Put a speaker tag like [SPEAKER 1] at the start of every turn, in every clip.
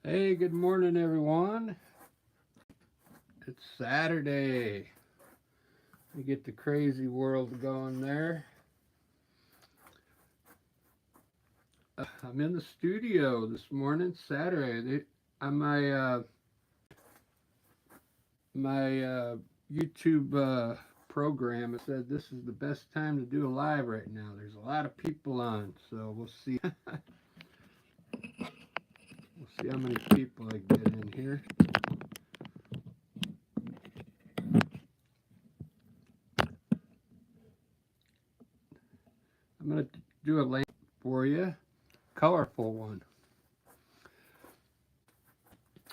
[SPEAKER 1] Hey, good morning, everyone. It's Saturday. We get the crazy world going there. I'm in the studio this morning, Saturday. On my YouTube program, it said this is the best time to do a live right now. There's a lot of people on, so we'll see. We'll see how many people I get in here. I'm gonna do a link for you, colorful one.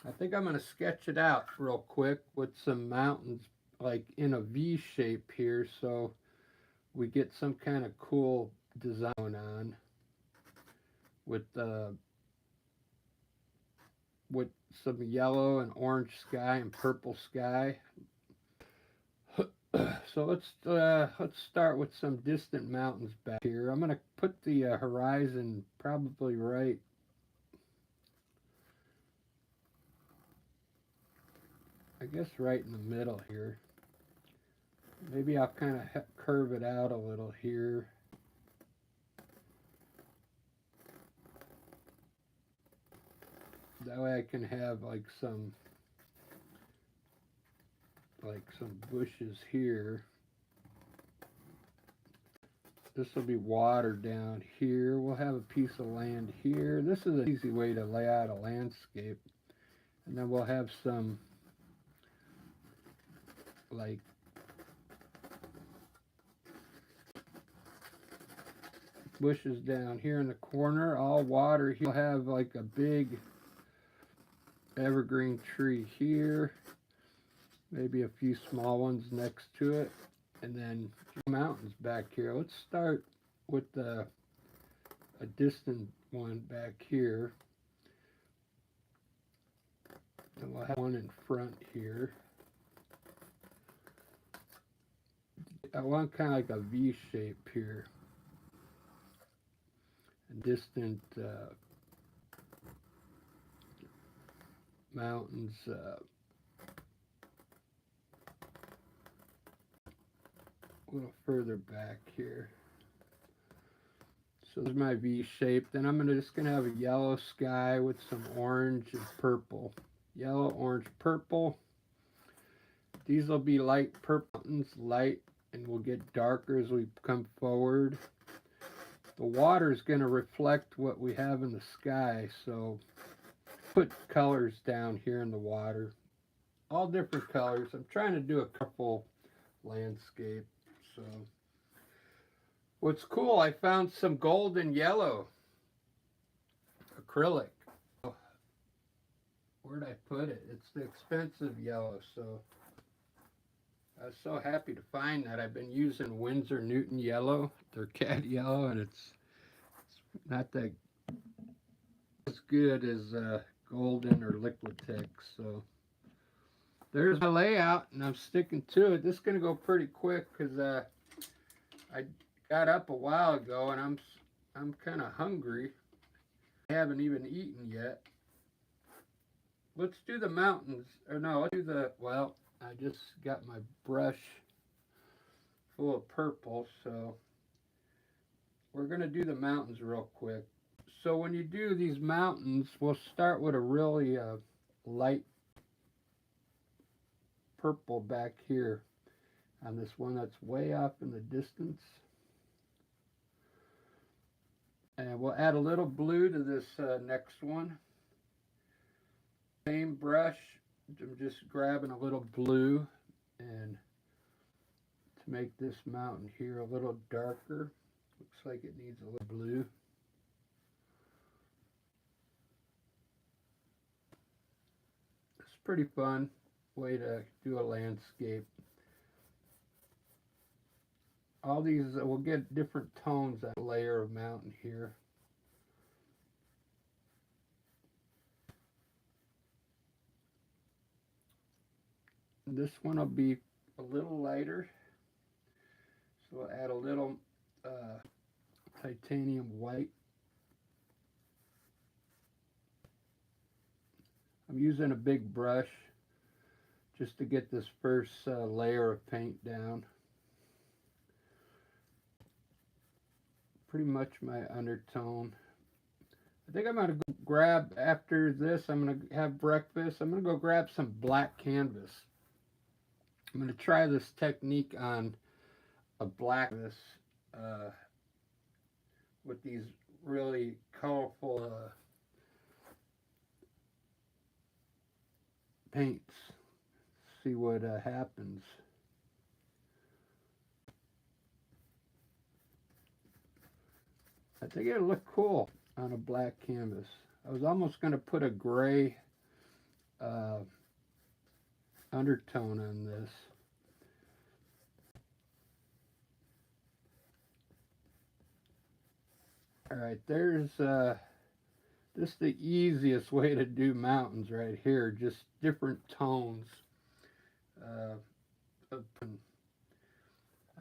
[SPEAKER 1] I think I'm going to sketch it out real quick with some mountains like in a V shape here so we get some kind of cool design on with with some yellow and orange sky and purple sky. So let's start with some distant mountains back here. I'm going to put the horizon probably right, I guess right in the middle here. Maybe I'll kind of curve it out a little here. That way I can have some bushes here. This will be water down here. We'll have a piece of land here. This is an easy way to lay out a landscape. And then we'll have some like bushes down here in the corner, all water. We'll have like a big evergreen tree here, maybe a few small ones next to it, and then mountains back here. Let's start with a distant one back here, and we'll have one in front here. I want kind of like a V shape here, a distant mountains. A little further back here. So there's my V shape. Then I'm just gonna have a yellow sky with some orange and purple. Yellow, orange, purple. These will be light purple mountains, light, and will get darker as we come forward. The water is gonna reflect what we have in the sky, so put colors down here in the water. All different colors. I'm trying to do a colorful landscape. So what's cool, I found some golden yellow acrylic. Where'd I put it? It's the expensive yellow, so I was so happy to find that. I've been using Winsor Newton yellow, their cat yellow, and it's not that as good as golden or Liquitex. So there's my layout, and I'm sticking to it. This is gonna go pretty quick because I got up a while ago, and I'm kind of hungry. I haven't even eaten yet. Let's do the mountains. Or no, let's do well, I just got my brush full of purple, so we're going to do the mountains real quick. So when you do these mountains, we'll start with a really light purple back here on this one that's way up in the distance. And we'll add a little blue to this next one. Same brush, I'm just grabbing a little blue and to make this mountain here a little darker. Looks like it needs a little blue. It's a pretty fun way to do a landscape. All these, we'll get different tones on a layer of mountain here. This one will be a little lighter, so we'll add a little titanium white. I'm using a big brush just to get this first layer of paint down. Pretty much my undertone. I think I'm going to go grab, after this, I'm going to have breakfast. I'm going to go grab some black canvas. I'm going to try this technique on a black canvas with these really colorful paints. See what happens. I think it'll look cool on a black canvas. I was almost going to put a gray undertone on this. All right, there's just the easiest way to do mountains right here. Just different tones.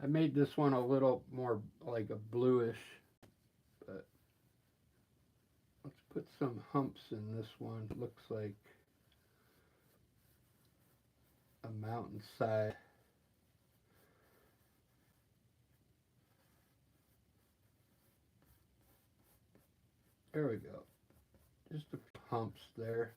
[SPEAKER 1] I made this one a little more like a bluish, but let's put some humps in this one. It looks like a mountainside. There we go. Just the humps there.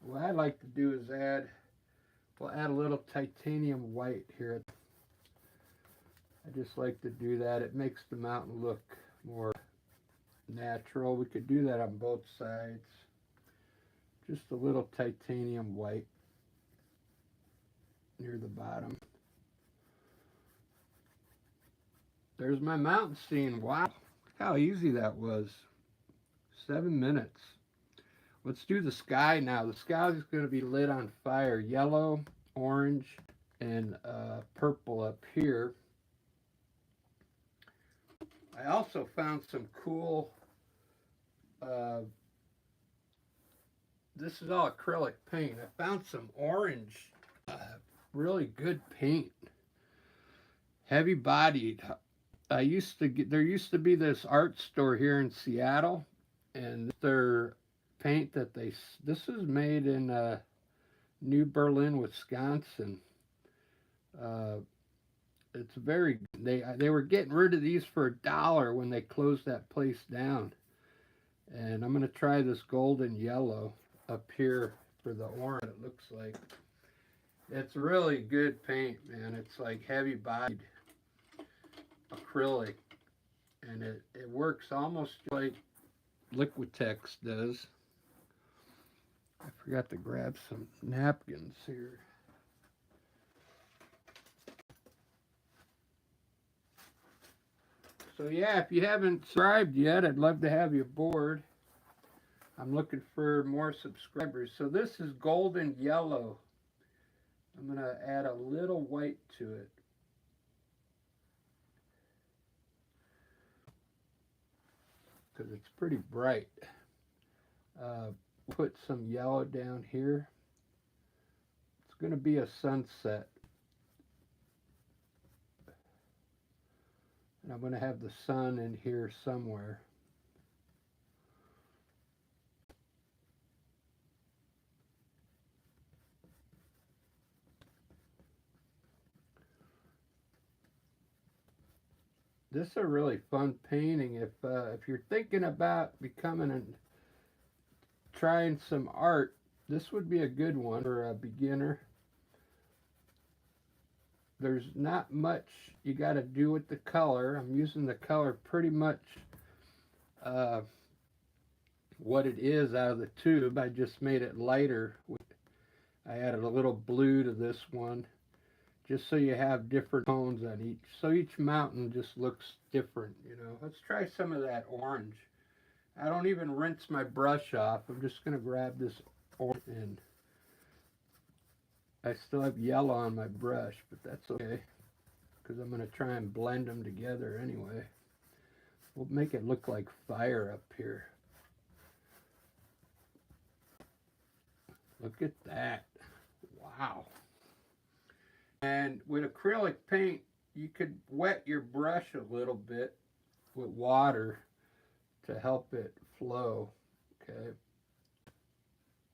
[SPEAKER 1] What I like to do is we'll add a little titanium white here. I just like to do that. It makes the mountain look more natural. We could do that on both sides. Just a little titanium white near the bottom. There's my mountain scene. Wow, how easy that was. 7 minutes. Let's do the sky now. The sky is going to be lit on fire. Yellow, orange, and purple up here. I also found some cool, this is all acrylic paint. I found some orange, really good paint. Heavy bodied. There used to be this art store here in Seattle, and their paint this is made in New Berlin, Wisconsin. It's very, they were getting rid of these for $1 when they closed that place down. And I'm going to try this golden yellow up here for the orange. It looks like it's really good paint, man. It's like heavy bodied acrylic, and it works almost like Liquitex does. I forgot to grab some napkins here. So yeah, if you haven't subscribed yet, I'd love to have you aboard. I'm looking for more subscribers. So this is golden yellow. I'm going to add a little white to it. Because it's pretty bright. Put some yellow down here. It's going to be a sunset. And I'm going to have the sun in here somewhere. This is a really fun painting. If you're thinking about becoming and trying some art, this would be a good one for a beginner. There's not much you got to do with the color. I'm using the color pretty much what it is out of the tube. I just made it lighter. I added a little blue to this one, just so you have different tones on each. So each mountain just looks different, you know. Let's try some of that orange. I don't even rinse my brush off. I'm just going to grab this orange, and I still have yellow on my brush, but that's okay, because I'm going to try and blend them together anyway. We'll make it look like fire up here. Look at that. Wow. And with acrylic paint, you could wet your brush a little bit with water to help it flow. Okay.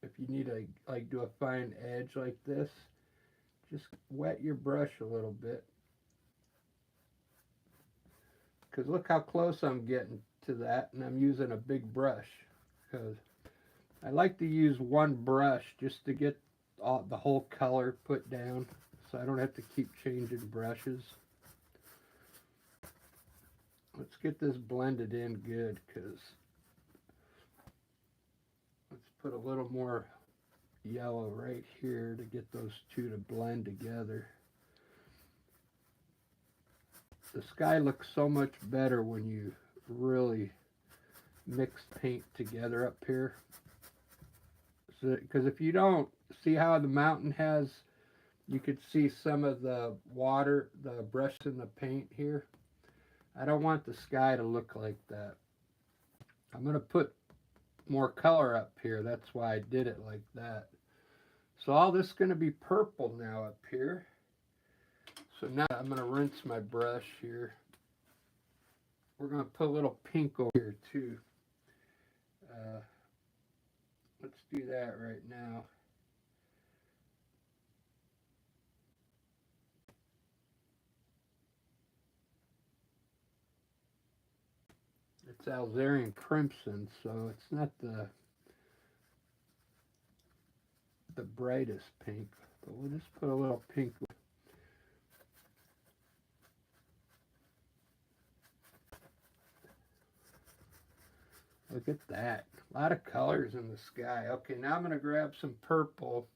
[SPEAKER 1] If you need to like do a fine edge like this, just wet your brush a little bit. Because look how close I'm getting to that, and I'm using a big brush. Because I like to use one brush just to get the whole color put down, so I don't have to keep changing brushes. Let's get this blended in good, because let's put a little more yellow right here to get those two to blend together. The sky looks so much better when you really mix paint together up here. Because if you don't see how the mountain has, you could see some of the water, the brush in the paint here. I don't want the sky to look like that. I'm going to put more color up here. That's why I did it like that. So all this is going to be purple now up here. So now I'm going to rinse my brush here. We're going to put a little pink over here too. Let's do that right now. It's Alzarian Crimson, so it's not the brightest pink, but we'll just put a little pink. Look at that. A lot of colors in the sky. Okay, now I'm going to grab some purple.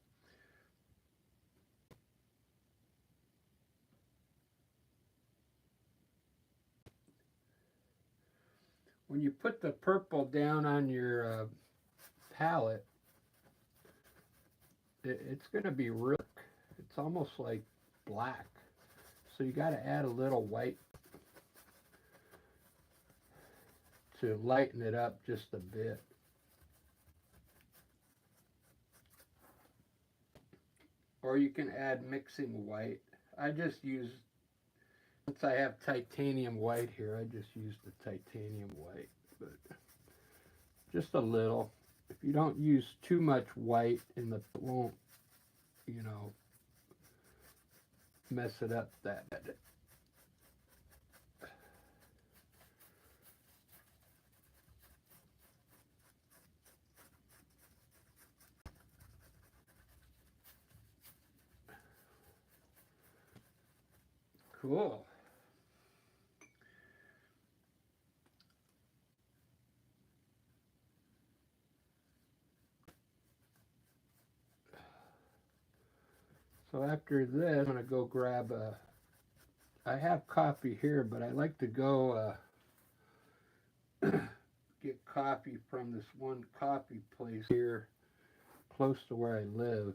[SPEAKER 1] When you put the purple down on your palette, it's going to be real. It's almost like black. So you got to add a little white to lighten it up just a bit. Or you can add mixing white. I just use, since I have titanium white here, I just use the titanium white. But just a little. If you don't use too much white, it won't, you know, mess it up that bad. Cool. So after this, I'm going to go grab I have coffee here, but I like to go get coffee from this one coffee place here close to where I live.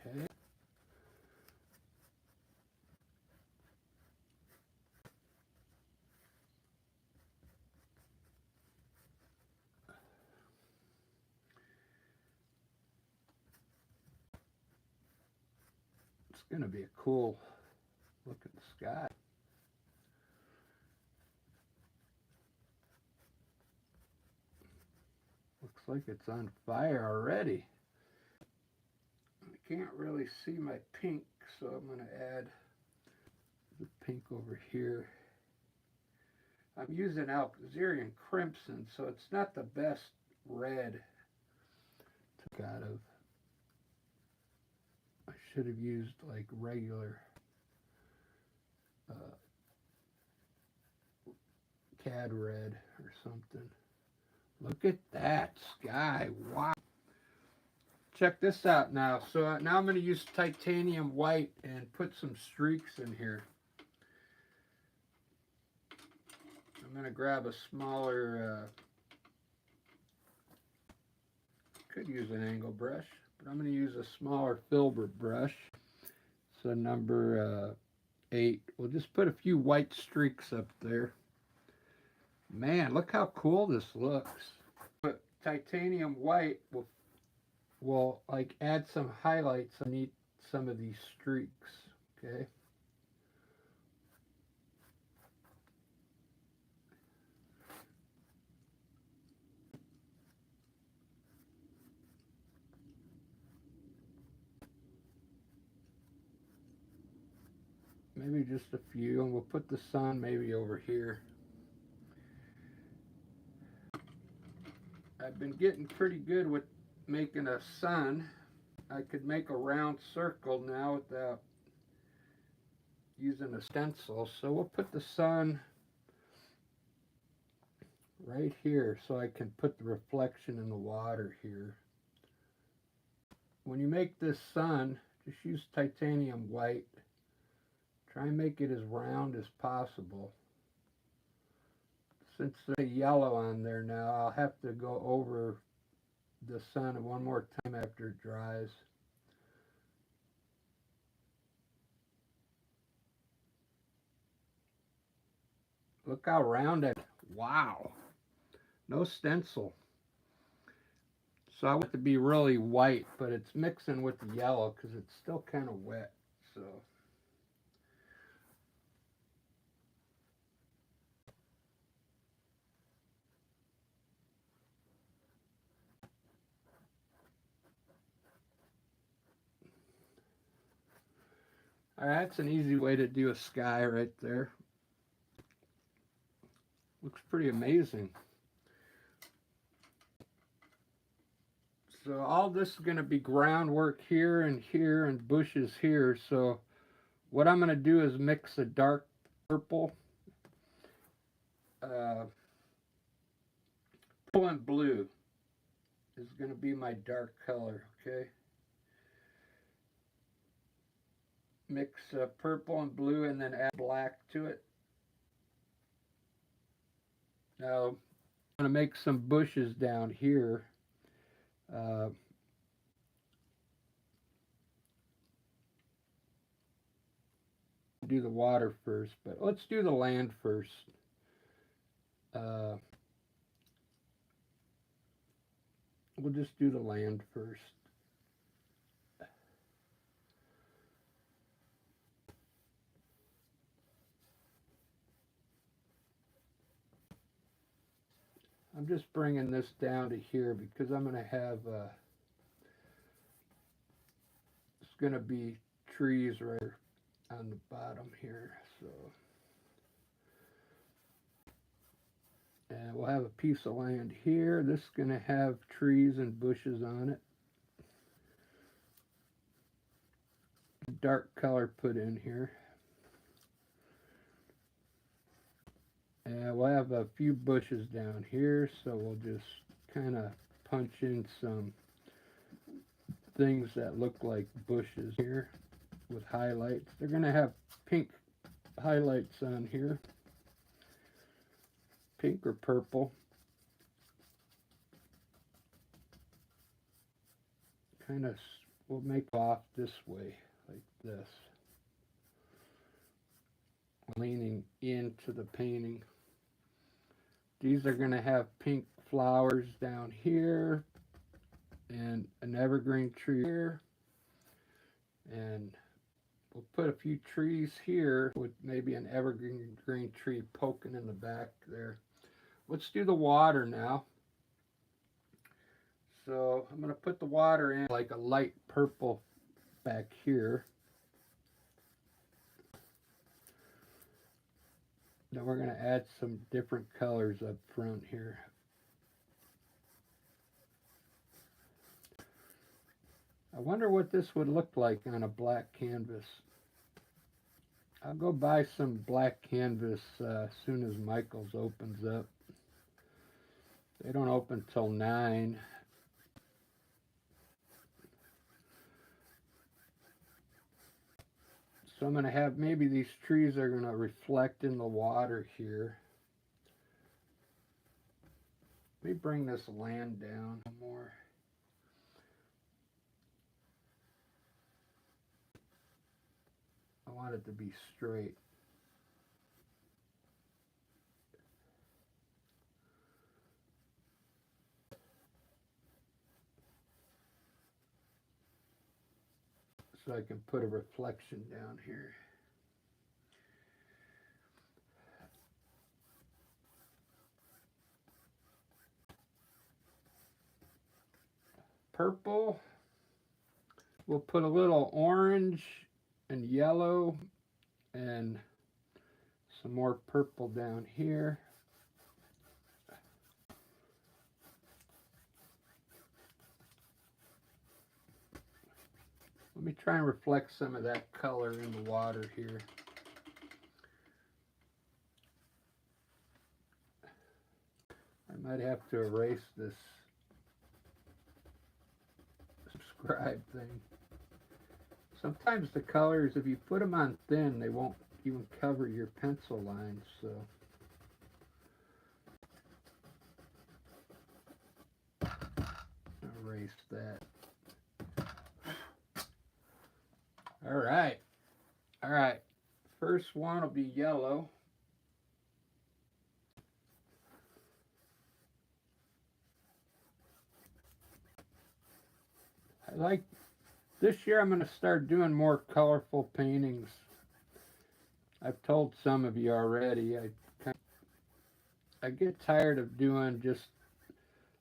[SPEAKER 1] Okay. It's going to be a cool look at the sky. Looks like it's on fire already. I can't really see my pink, so I'm going to add the pink over here. I'm using Alzarian Crimson, so it's not the best red to get out of. I should have used like regular cad red or something. Look at that sky. Wow. Check this out now. So now I'm going to use titanium white and put some streaks in here. I'm going to grab a smaller Could use an angle brush, but I'm going to use a smaller filbert brush. So number 8. We'll just put a few white streaks up there. Man, look how cool this looks. But titanium white will like add some highlights underneath some of these streaks. Okay. Maybe just a few, and we'll put the sun maybe over here. I've been getting pretty good with making a sun. I could make a round circle now without using a stencil. So we'll put the sun right here so I can put the reflection in the water here. When you make this sun, just use titanium white. Try and make it as round as possible. Since there's yellow on there now, I'll have to go over the sun one more time after it dries. Look how round it is. Wow. No stencil. So I want it to be really white, but it's mixing with the yellow because it's still kind of wet. So alright, that's an easy way to do a sky right there. Looks pretty amazing. So all this is going to be groundwork here and bushes here. So what I'm going to do is mix a dark purple, purple and blue is going to be my dark color, okay? Mix purple and blue and then add black to it. Now I'm going to make some bushes down here. Do the water first, but let's do the land first. We'll just do the land first. I'm just bringing this down to here because I'm going to have it's going to be trees right on the bottom here. So, and we'll have a piece of land here. This is going to have trees and bushes on it. Dark color put in here. And we'll have a few bushes down here, so we'll just kind of punch in some things that look like bushes here with highlights. They're going to have pink highlights on here, pink or purple. Kind of, we'll make off this way, like this, leaning into the painting. These are going to have pink flowers down here and an evergreen tree here, and we'll put a few trees here with maybe an evergreen green tree poking in the back there. Let's do the water now. So I'm going to put the water in like a light purple back here. Then we're going to add some different colors up front here. I wonder what this would look like on a black canvas. I'll go buy some black canvas as soon as Michael's opens up. They don't open till 9. So I'm going to have, maybe these trees are going to reflect in the water here. Let me bring this land down more. want it to be straight. So I can put a reflection down here. Purple. We'll put a little orange and yellow and some more purple down here. Let me try and reflect some of that color in the water here. I might have to erase this subscribe thing. Sometimes the colors, if you put them on thin, they won't even cover your pencil lines, so. Erase that. All right. All right. First one will be yellow. I like, this year I'm going to start doing more colorful paintings. I've told some of you already, I get tired of doing just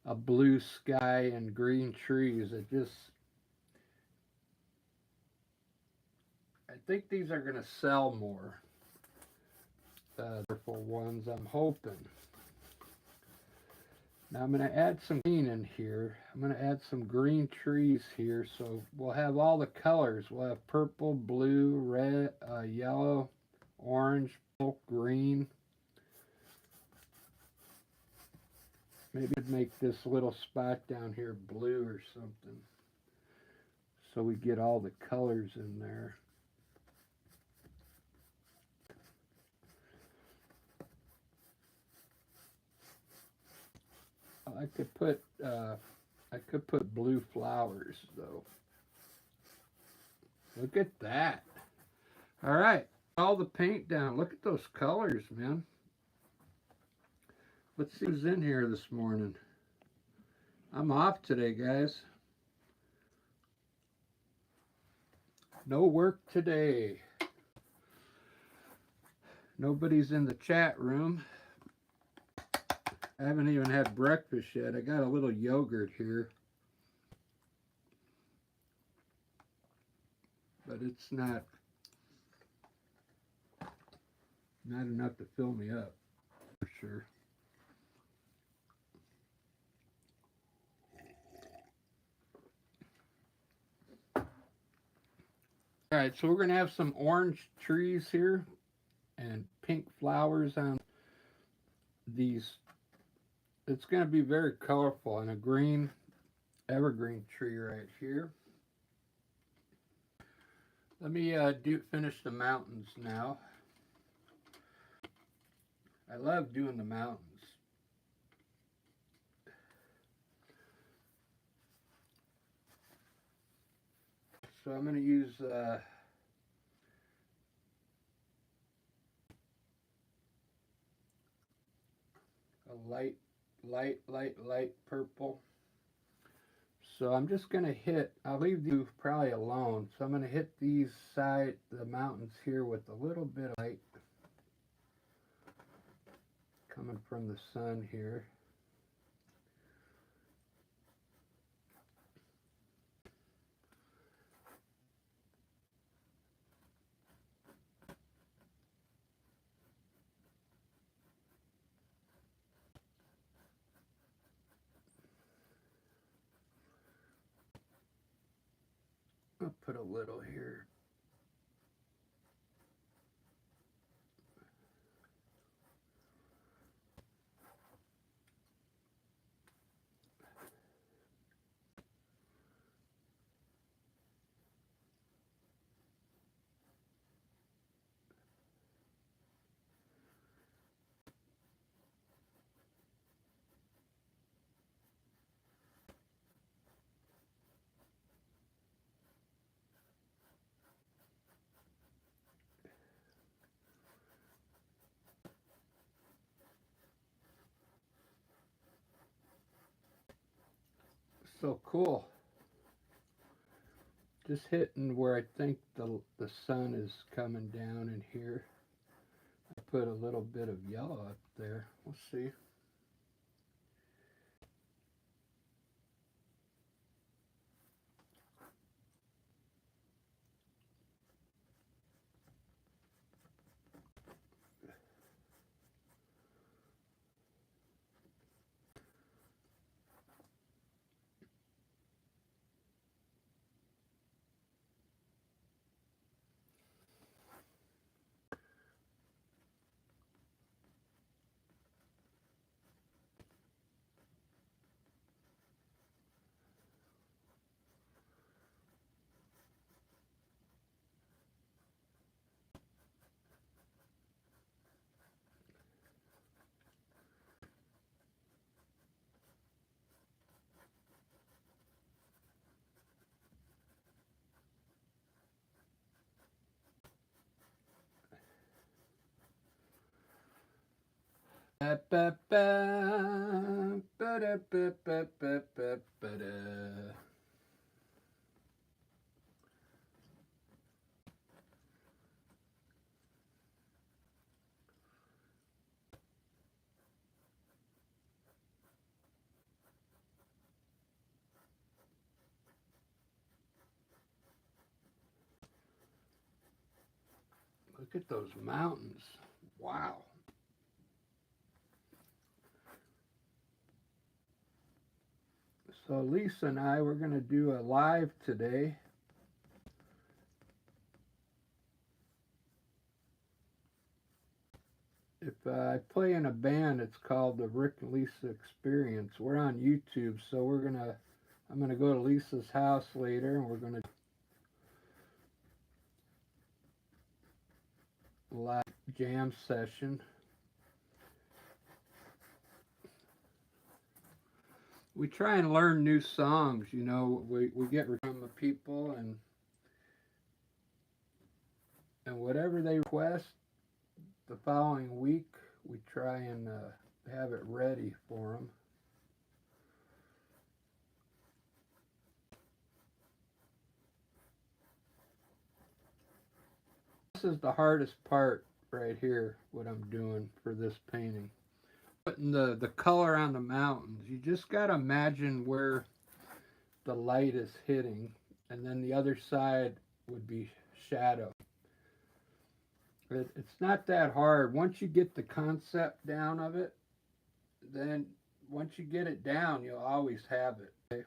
[SPEAKER 1] a blue sky and green trees. I think these are going to sell more. Colorful ones, I'm hoping. Now I'm going to add some green in here. I'm going to add some green trees here, so we'll have all the colors. We'll have purple, blue, red, yellow, orange, green. Maybe I'd make this little spot down here blue or something, so we get all the colors in there. I could put blue flowers though. Look at that. All right, all the paint down. Look at those colors, man. Let's see who's in here this morning. I'm off today, guys. No work today. Nobody's in the chat room. I haven't even had breakfast yet. I got a little yogurt here. But it's not enough to fill me up, for sure. All right, so we're going to have some orange trees here and pink flowers on these. It's going to be very colorful, and a green evergreen tree right here. Let me finish the mountains now. I love doing the mountains. So I'm going to use a light purple. So I'm just going to hit, I'll leave you probably alone. So I'm going to hit the mountains here with a little bit of light coming from the sun here. I'll put a little here. So cool. Just hitting where I think the sun is coming down in here. I put a little bit of yellow up there. We'll see. Ba, ba, ba, ba, da, ba, ba, ba, ba, ba, da. Look at those mountains. Wow. So Lisa and I, we're going to do a live today. If I play in a band, it's called the Rick and Lisa Experience. We're on YouTube, so I'm gonna go to Lisa's house later, and we're gonna live jam session. We try and learn new songs. You know, we get from the people, and whatever they request the following week, we try and have it ready for them. This is the hardest part right here, what I'm doing for this painting. Putting the color on the mountains. You just got to imagine where the light is hitting, and then the other side would be shadow. It's not that hard. Once you get the concept down of it, then once you get it down, you'll always have it. Okay?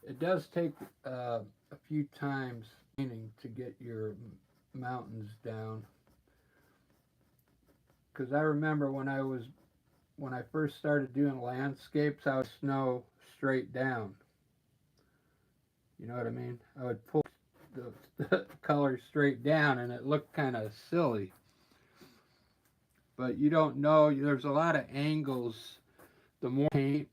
[SPEAKER 1] It does take a few times painting to get your mountains down. Because I remember when I first started doing landscapes, I would snow straight down. You know what I mean? I would pull the color straight down, and it looked kind of silly. But you don't know. There's a lot of angles. The more paint,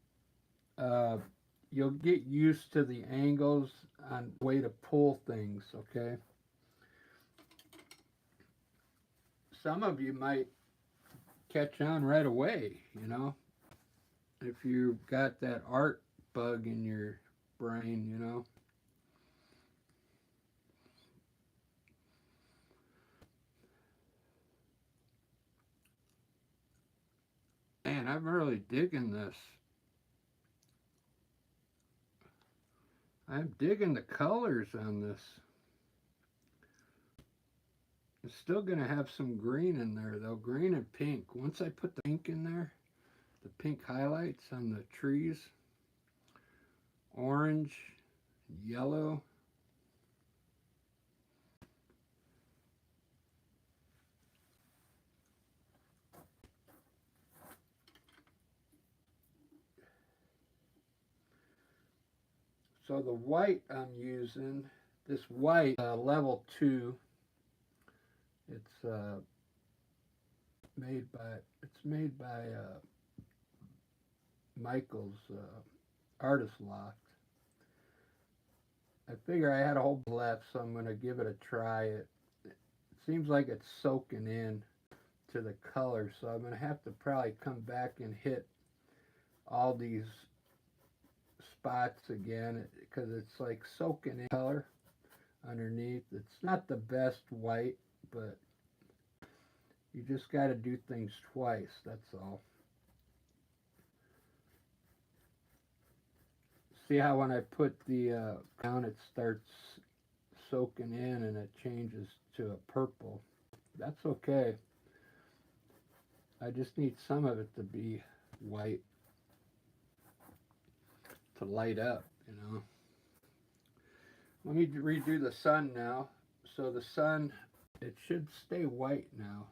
[SPEAKER 1] you'll get used to the angles on the way to pull things. Okay. Some of you might catch on right away. You know, if you've got that art bug in your brain. You know. Man, I'm really digging this. I'm digging the colors on this. It's still going to have some green in there, though. Green and pink. Once I put the pink in there, the pink highlights on the trees, orange, yellow. So the white I'm using, this white level 2, it's made by Michael's Artist Loft. I figure I had a whole left, so I'm going to give it a try. It seems like it's soaking in to the color, so I'm going to have to probably come back and hit all these spots again because it's like soaking in color underneath. It's not the best white, but you just got to do things twice, that's all. See how when I put the down, it starts soaking in and it changes to a purple. That's okay. I just need some of it to be white to light up, you know. Let me redo the sun now. So the sun, it should stay white now.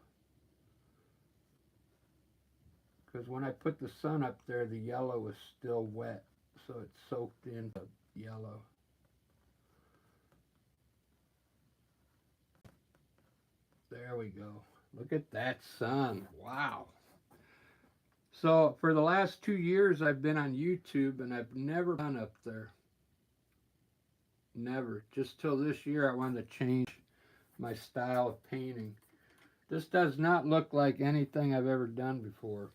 [SPEAKER 1] Because when I put the sun up there, the yellow was still wet. So it soaked in the yellow. There we go. Look at that sun. Wow. So for the last 2 years, I've been on YouTube and I've never done up there. Never. Just till this year, I wanted to change my style of painting. This does not look like anything I've ever done before.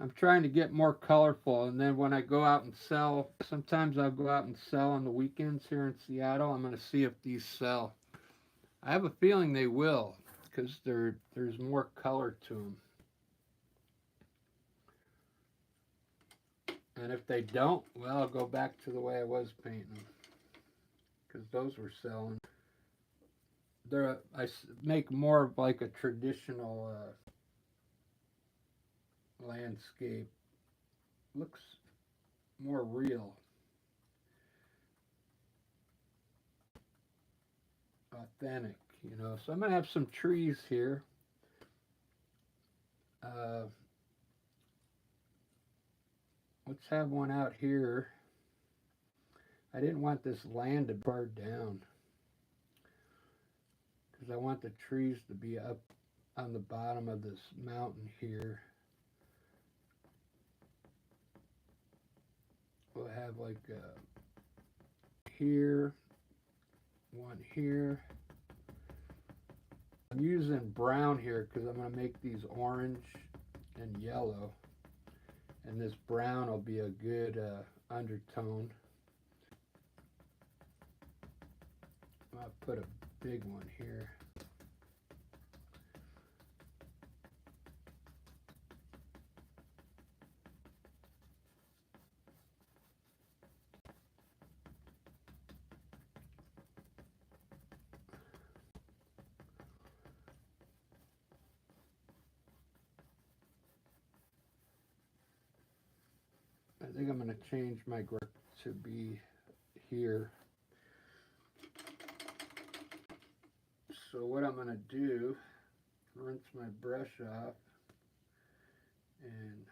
[SPEAKER 1] I'm trying to get more colorful, and then when I go out and sell, sometimes I'll go out and sell on the weekends here in Seattle. I'm going to see if these sell. I have a feeling they will, because there's more color to them. And if they don't, well, I'll go back to the way I was painting them, because those were selling. I make more of like a traditional landscape. Looks more real, authentic, you know. So I'm gonna have some trees here. Let's have one out here. I didn't want this land to burn down because I want the trees to be up on the bottom of this mountain here. We'll have like here, one here. I'm using brown here because I'm going to make these orange and yellow, and this brown will be a good undertone. I'll put a big one here. I think I'm going to change my grip to be here. So what I'm going to do, rinse my brush off, and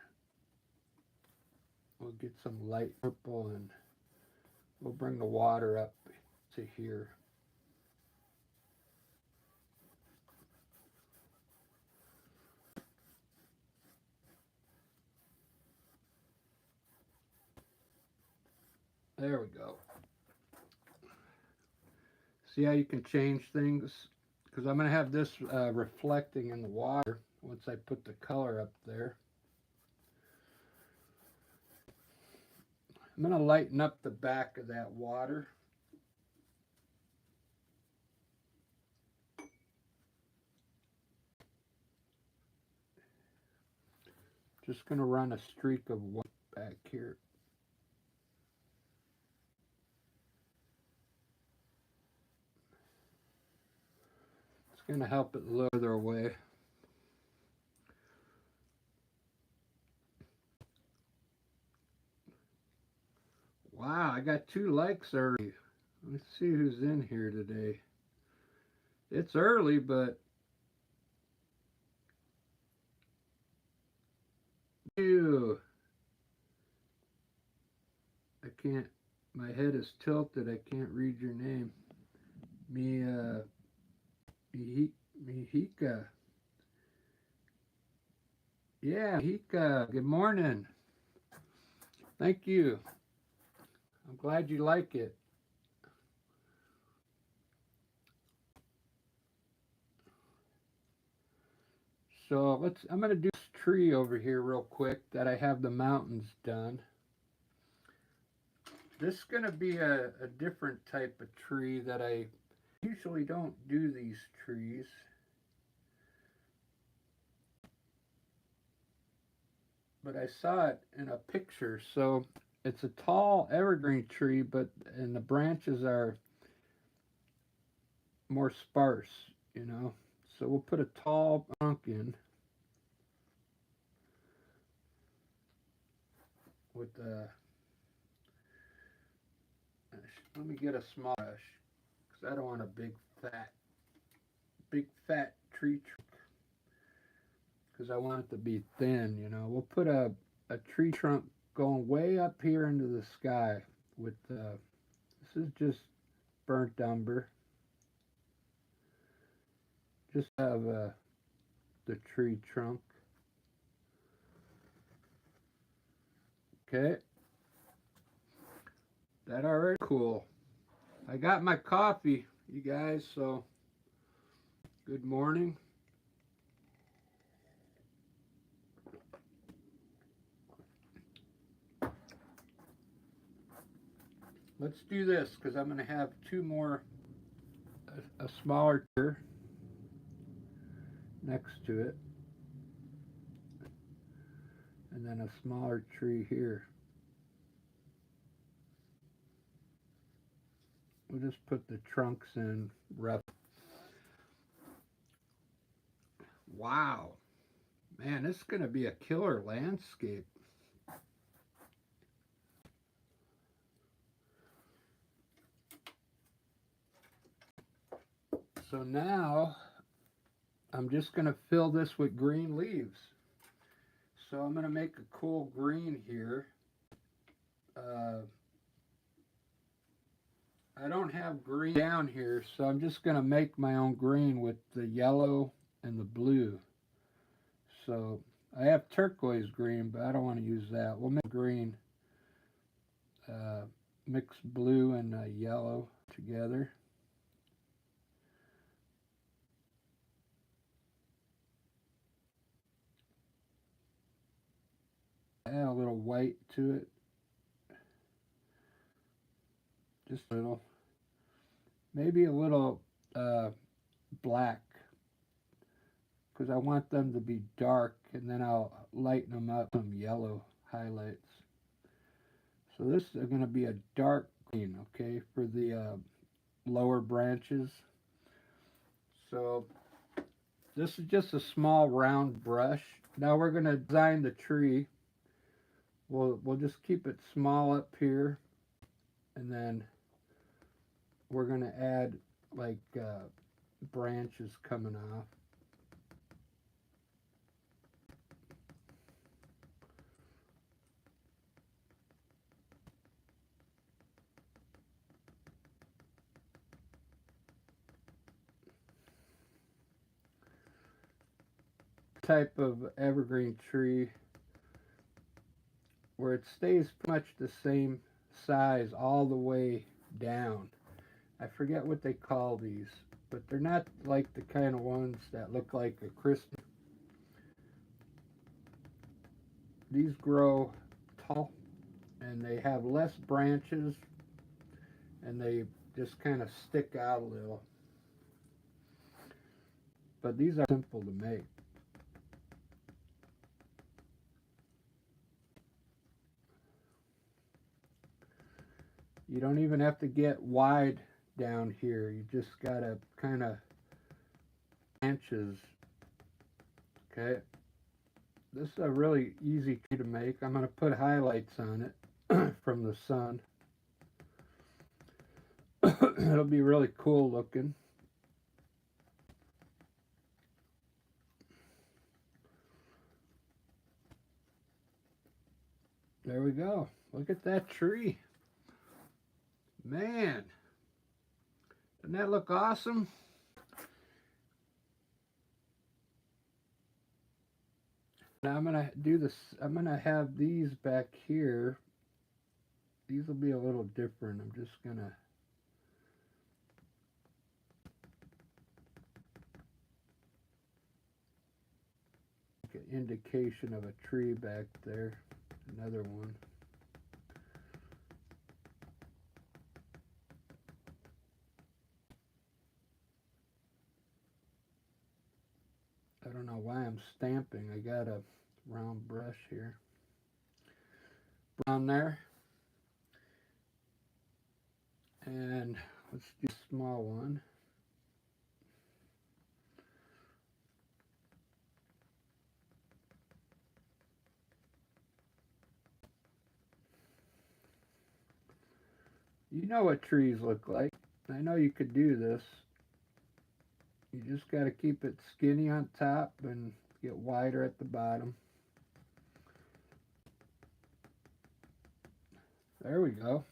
[SPEAKER 1] we'll get some light purple, and we'll bring the water up to here. There we go. See how you can change things? Because I'm going to have this reflecting in the water once I put the color up there. I'm going to lighten up the back of that water. Just going to run a streak of white back here. It's going to help it lather away. Wow, I got 2 likes already. Let's see who's in here today. It's early, but ew. I can't, my head is tilted. I can't read your name. Mihika. Yeah, Mihika. Good morning. Thank you. I'm glad you like it. So I'm going to do tree over here real quick that I have the mountains done. This is going to be a different type of tree that I usually don't do these trees. But I saw it in a picture. So it's a tall evergreen tree, and the branches are more sparse, you know. So we'll put a tall trunk in with let me get a small brush because I don't want a big fat tree trunk because I want it to be thin, you know. We'll put a tree trunk going way up here into the sky with this is just burnt umber. Just have the tree trunk. Okay. That already cool. I got my coffee, you guys, so good morning. Let's do this because I'm going to have two more, a smaller tree next to it, and then a smaller tree here. We'll just put the trunks in rough. Wow. Man, this is going to be a killer landscape. So now I'm just going to fill this with green leaves. So I'm going to make a cool green here. I don't have green down here, so I'm just going to make my own green with the yellow and the blue. So I have turquoise green, but I don't want to use that. We'll make green, mix blue and yellow together. Add a little white to it. Just a little. Maybe a little black. Because I want them to be dark, and then I'll lighten them up with some yellow highlights. So this is going to be a dark green, okay, for the lower branches. So this is just a small round brush. Now we're going to design the tree. We'll just keep it small up here, and then we're going to add like branches coming off. Type of evergreen tree where it stays pretty much the same size all the way down. I forget what they call these, but they're not like the kind of ones that look like a Christmas. These grow tall and they have less branches and they just kind of stick out a little. But these are simple to make. You don't even have to get wide down here. You just gotta kind of branches. Okay. This is a really easy tree to make. I'm gonna put highlights on it from the sun. It'll be really cool looking. There we go. Look at that tree. Man, doesn't that look awesome? Now I'm gonna do this. I'm gonna have these back here. These will be a little different. I'm just gonna okay, indication of a tree back there. Another one. I don't know why I'm stamping. I got a round brush here. Brown there. And let's do a small one. You know what trees look like. I know you could do this. You just got to keep it skinny on top and get wider at the bottom. There we go.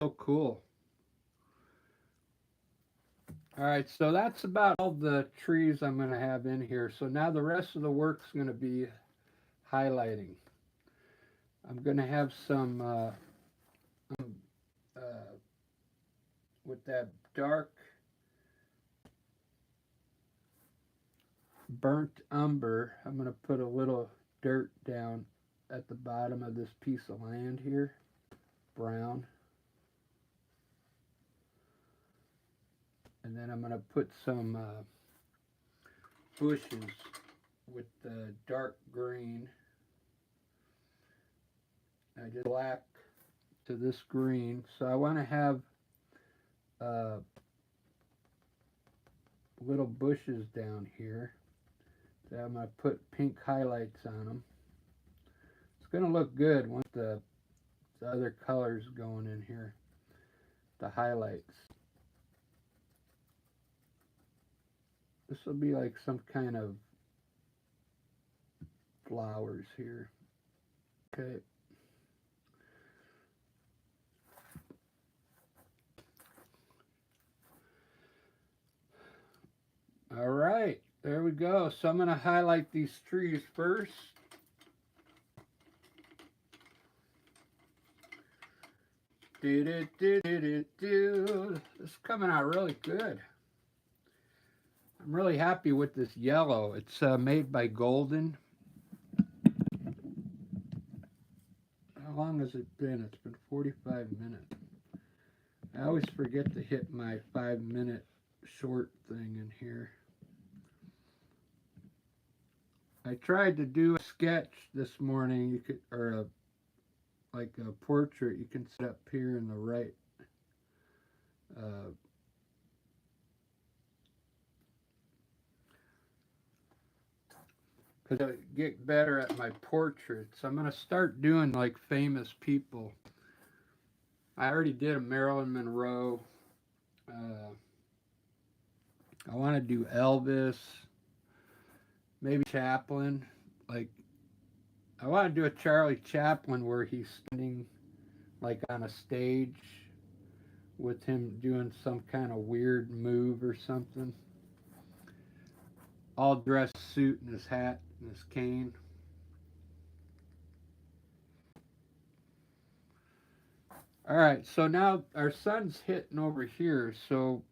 [SPEAKER 1] So cool. All right, so that's about all the trees I'm going to have in here. So now the rest of the work's going to be highlighting. I'm going to have some with that dark burnt umber. I'm going to put a little dirt down at the bottom of this piece of land here, brown. And then I'm going to put some bushes with the dark green. I did black to this green. So I want to have little bushes down here. So I'm going to put pink highlights on them. It's going to look good once the other colors going in here, the highlights. This will be like some kind of flowers here. Okay. All right, there we go. So I'm going to highlight these trees first. This is coming out really good. I'm really happy with this yellow. It's made by Golden. How long has it been? It's been 45 minutes. I always forget to hit my 5-minute short thing in here. I tried to do a sketch this morning. You could, or like a portrait. You can set up here in the right. Because I get better at my portraits. I'm going to start doing like famous people. I already did a Marilyn Monroe. I want to do Elvis. Maybe Chaplin. Like, I want to do a Charlie Chaplin where he's standing like on a stage with him doing some kind of weird move or something. All dressed suit and his hat and his cane. All right, so now our sun's hitting over here, so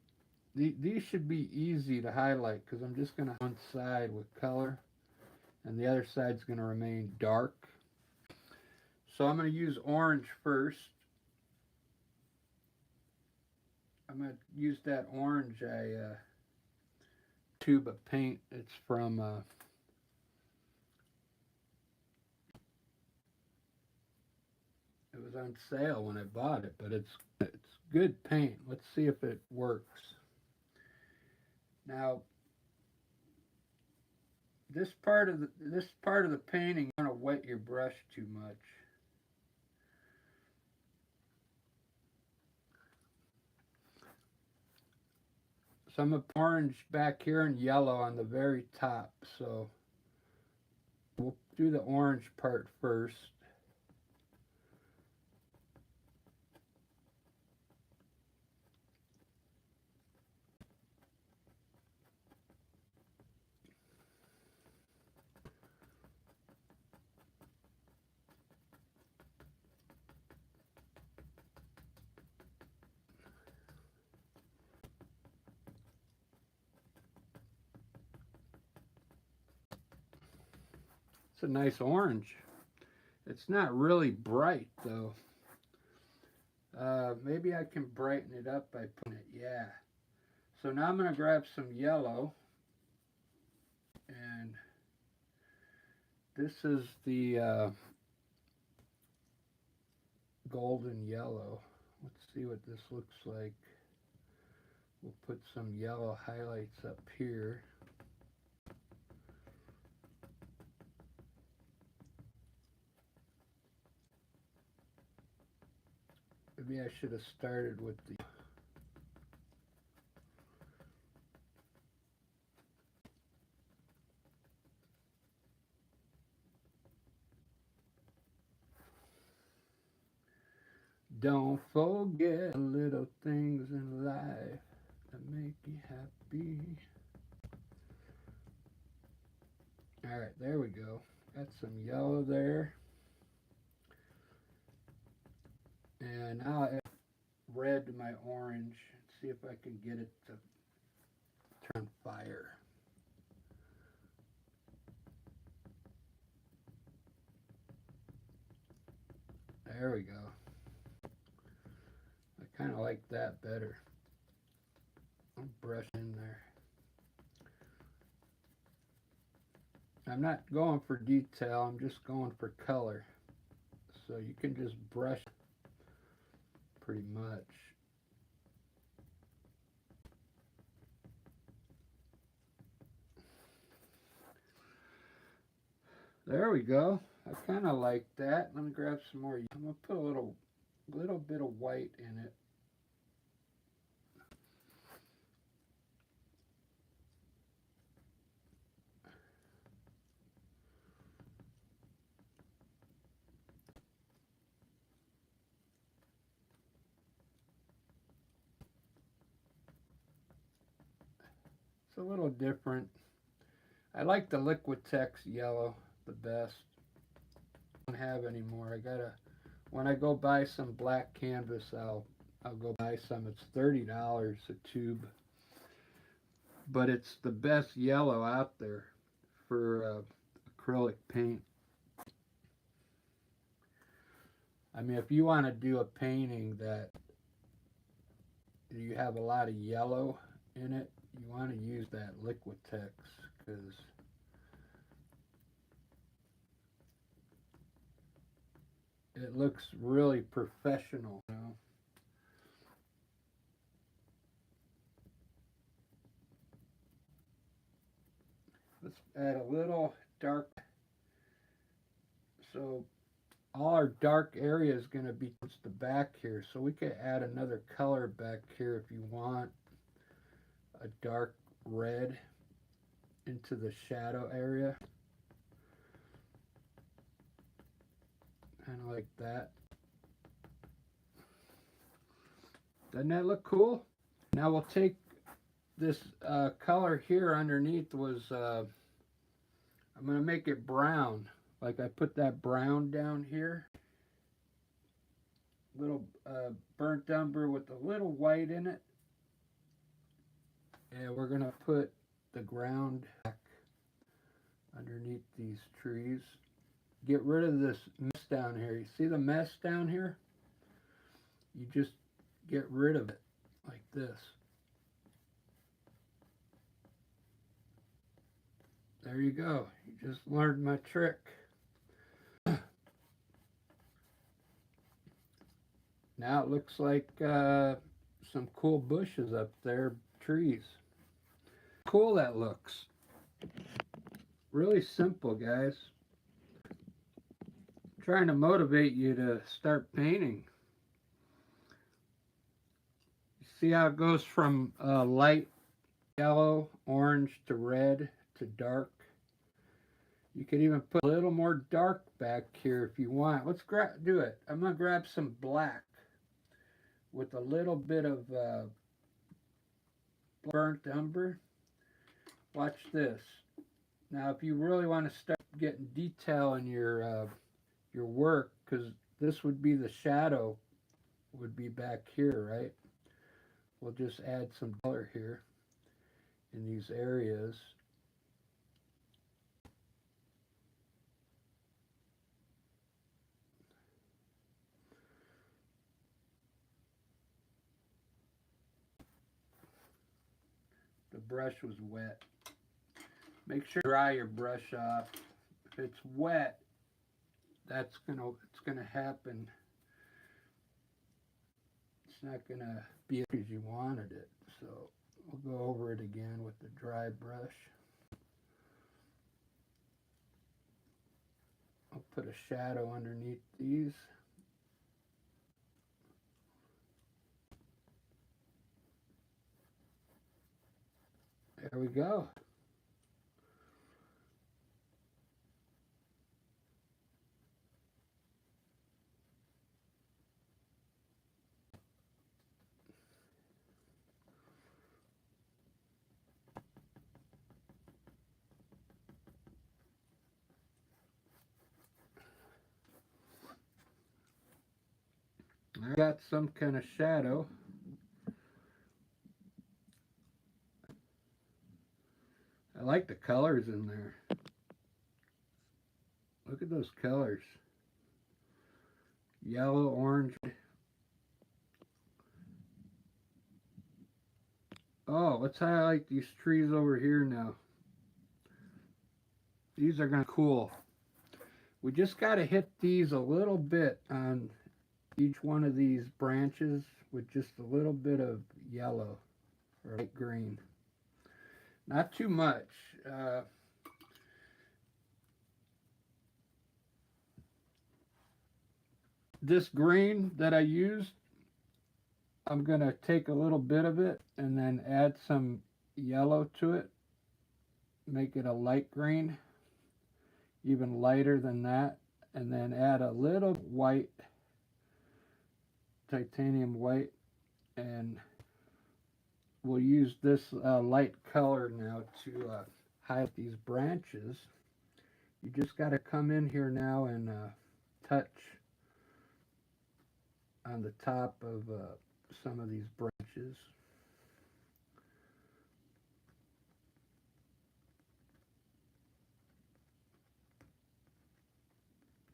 [SPEAKER 1] these should be easy to highlight because I'm just going to one side with color and the other side's going to remain dark. So I'm going to use orange first. I'm going to use that orange tube of paint. It's from it was on sale when I bought it, but it's good paint. Let's see if it works. Now, this part of the painting, you don't want to wet your brush too much. So I'm going to orange back here and yellow on the very top. So we'll do the orange part first. It's a nice orange. It's not really bright though. Maybe I can brighten it up by putting it, yeah. So now I'm going to grab some yellow, and this is the golden yellow. Let's see what this looks like. We'll put some yellow highlights up here. Maybe I should have started with the don't forget the little things in life that make you happy. Alright, there we go. Got some yellow there. And now I add red to my orange. See if I can get it to turn fire. There we go. I kind of like that better. I'll brush in there. I'm not going for detail, I'm just going for color. So you can just brush pretty much. There we go. I kind of like that. Let me grab some more. I'm going to put a little bit of white in it. It's a little different. I like the Liquitex yellow the best. I don't have any more. When I go buy some black canvas, I'll go buy some. It's $30 a tube. But it's the best yellow out there for acrylic paint. I mean, if you want to do a painting that you have a lot of yellow in it, you want to use that Liquitex, because it looks really professional, you know. Let's add a little dark. So all our dark area is going to be towards the back here. So we could add another color back here if you want. A dark red into the shadow area. Kind of like that. Doesn't that look cool? Now we'll take this color here underneath was, I'm going to make it brown. Like I put that brown down here. Little burnt umber with a little white in it. And we're going to put the ground back underneath these trees. Get rid of this mess down here. You see the mess down here? You just get rid of it like this. There you go. You just learned my trick. Now it looks like some cool bushes up there, trees. Cool that looks. Really simple, guys. I'm trying to motivate you to start painting. You see how it goes from light yellow, orange to red to dark. You could even put a little more dark back here if you want. Let's do it. I'm going to grab some black with a little bit of burnt umber. Watch this. Now, if you really want to start getting detail in your work, because this would be the shadow, would be back here, right? We'll just add some color here in these areas. brush was wet. Make sure you dry your brush off. If it's wet, it's gonna happen. It's not gonna be as you wanted it. So we'll go over it again with the dry brush. I'll put a shadow underneath these. There we go. I got some kind of shadow. I like the colors in there. Look at those colors. Yellow, orange. Oh, let's highlight these trees over here now. These are going to cool. We just got to hit these a little bit on each one of these branches with just a little bit of yellow or light green. Not too much. This green that I used, I'm going to take a little bit of it and then add some yellow to it. Make it a light green, even lighter than that, and then add a little white, titanium white, and we'll use this light color now to highlight these branches. You just got to come in here now and touch on the top of some of these branches.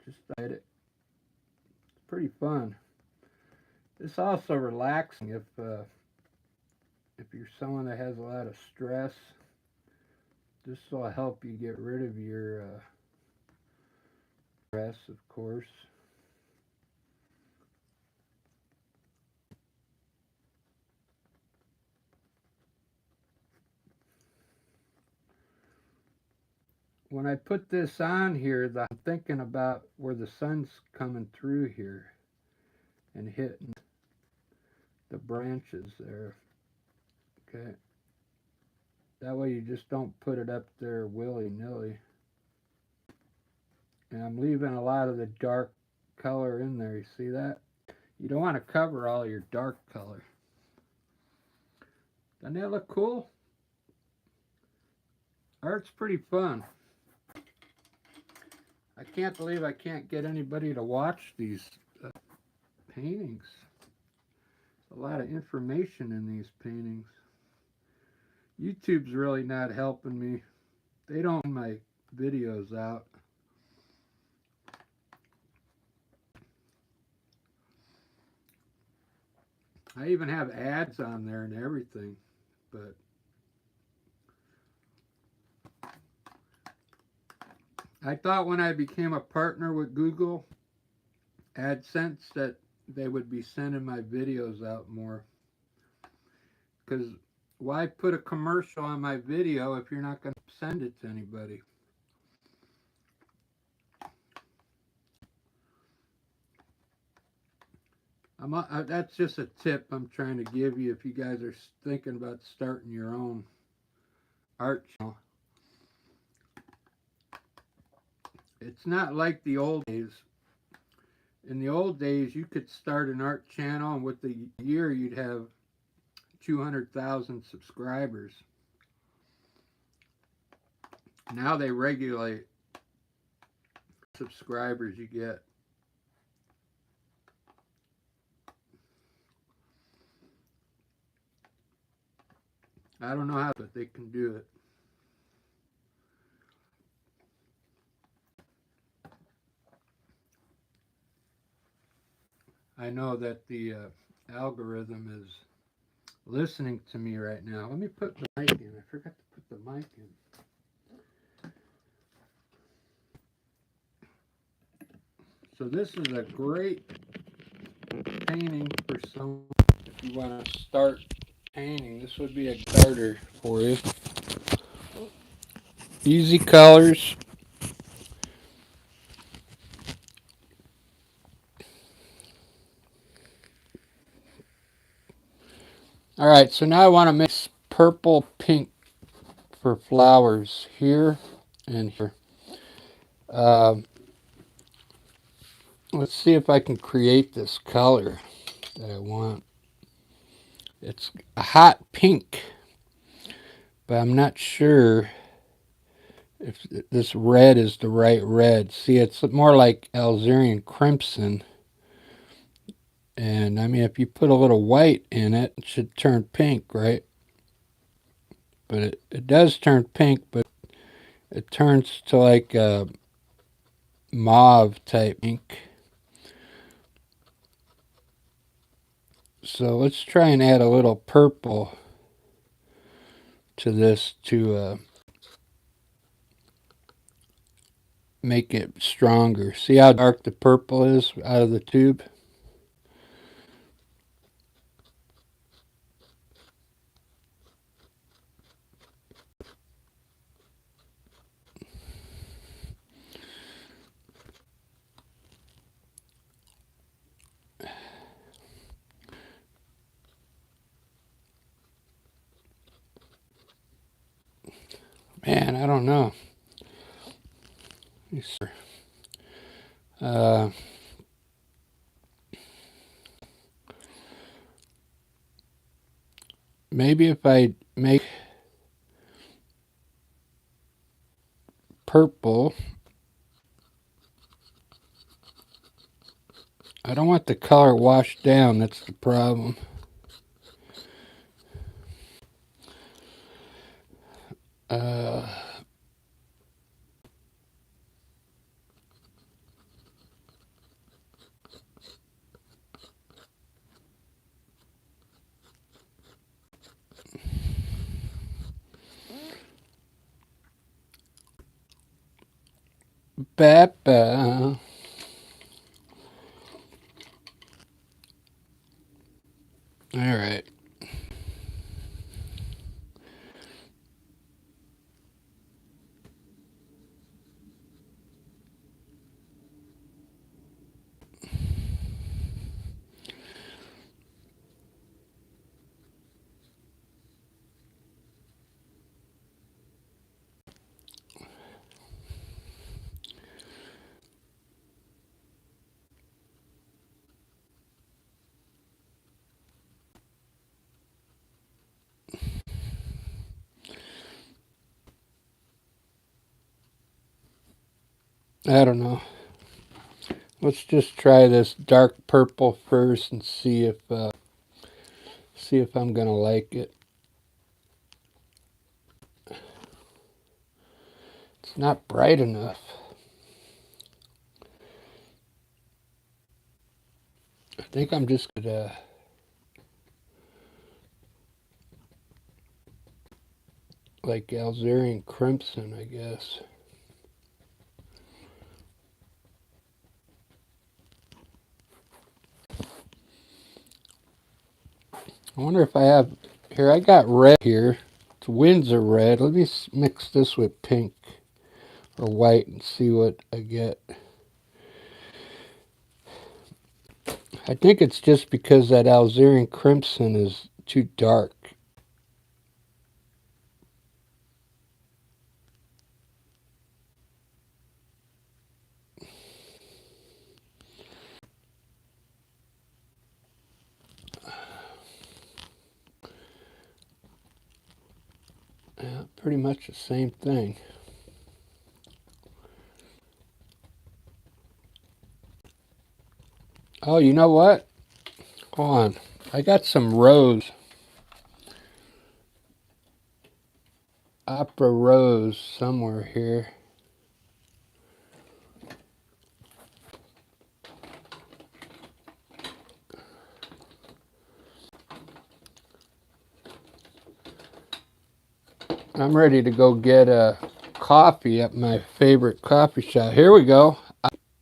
[SPEAKER 1] Just hide it. It's pretty fun. It's also relaxing if you're someone that has a lot of stress. This will help you get rid of your stress, of course. When I put this on here, I'm thinking about where the sun's coming through here and hitting the branches there. Okay. That way you just don't put it up there willy-nilly. And I'm leaving a lot of the dark color in there. You see that? You don't want to cover all your dark color. Doesn't that look cool? Art's pretty fun. I can't believe I can't get anybody to watch these paintings. A lot of information in these paintings. YouTube's really not helping me. They don't send my videos out. I even have ads on there and everything, but I thought when I became a partner with Google AdSense that they would be sending my videos out more. Because why put a commercial on my video if you're not going to send it to anybody? That's just a tip I'm trying to give you if you guys are thinking about starting your own art channel. It's not like the old days. In the old days, you could start an art channel, and with the year, you'd have 200,000 subscribers. Now they regulate subscribers you get. I don't know how, but they can do it. I know that the algorithm is listening to me right now. Let me put the mic in. I forgot to put the mic in. So this is a great painting for someone if you want to start painting. This would be a starter for you. Easy colors. All right, so now I want to mix purple pink for flowers here and here. Let's see if I can create this color that I want. It's a hot pink, but I'm not sure if this red is the right red. See, it's more like Algerian crimson. And I mean, if you put a little white in it, it should turn pink, right? But it does turn pink, but it turns to like a mauve type ink. So let's try and add a little purple to this to make it stronger. See how dark the purple is out of the tube? Man, I don't know. Uh, Maybe if I make purple, I don't want the color washed down. That's the problem. Uh, Bappa. All right. I don't know. Let's just try this dark purple first and see if I'm gonna like it. It's not bright enough. I think I'm just gonna like Algerian crimson, I guess. I wonder if I have here. I got red here. It's Windsor red. Let me mix this with pink or white and see what I get. I think it's just because that Algerian crimson is too dark. Yeah, pretty much the same thing. Oh, you know what? Hold on. I got some rose. Opera rose somewhere here. I'm ready to go get a coffee at my favorite coffee shop. Here we go.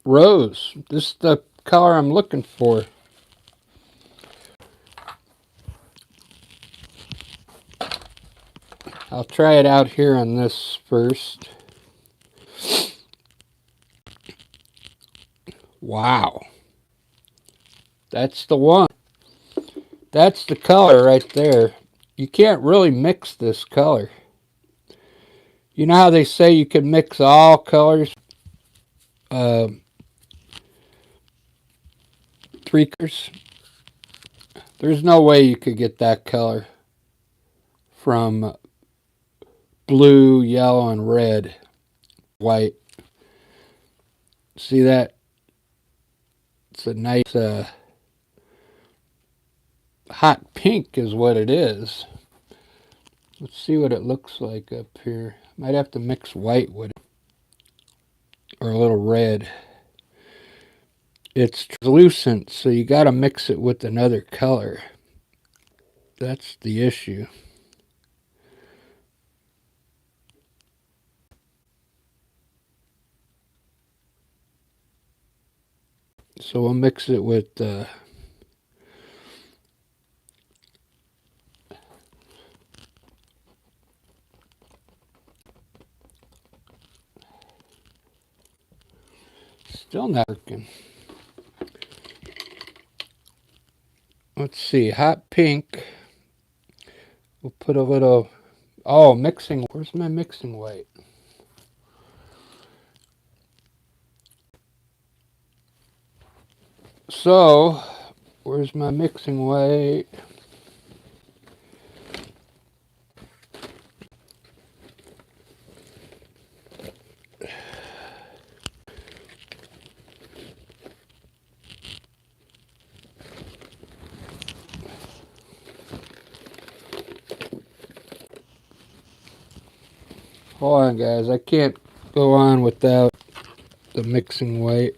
[SPEAKER 1] Rose. This is the color I'm looking for. I'll try it out here on this first. Wow. That's the one. That's the color right there. You can't really mix this color. You know how they say you can mix all colors? Three colors? There's no way you could get that color from blue, yellow, and red, white. See that? It's a nice hot pink is what it is. Let's see what it looks like up here. Might have to mix white with it, or a little red. It's translucent, so you got to mix it with another color. That's the issue. So we'll mix it with still not working. Let's see, hot pink. We'll put a little, oh, mixing. Where's my mixing white? So, where's my mixing white? Hold on, guys. I can't go on without the mixing white.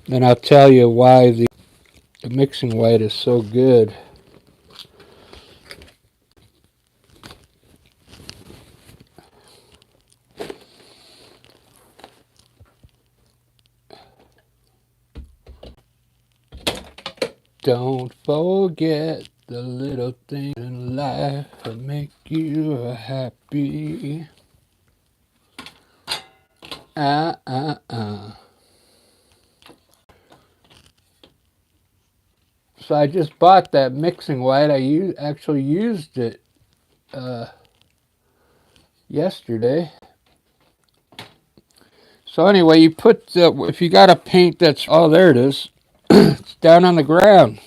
[SPEAKER 1] Then I'll tell you why the mixing white is so good. Don't forget the little things in life that make you happy. So I just bought that mixing white. I actually used it yesterday. So anyway, you put if you got a paint that's, oh, there it is. It's down on the ground.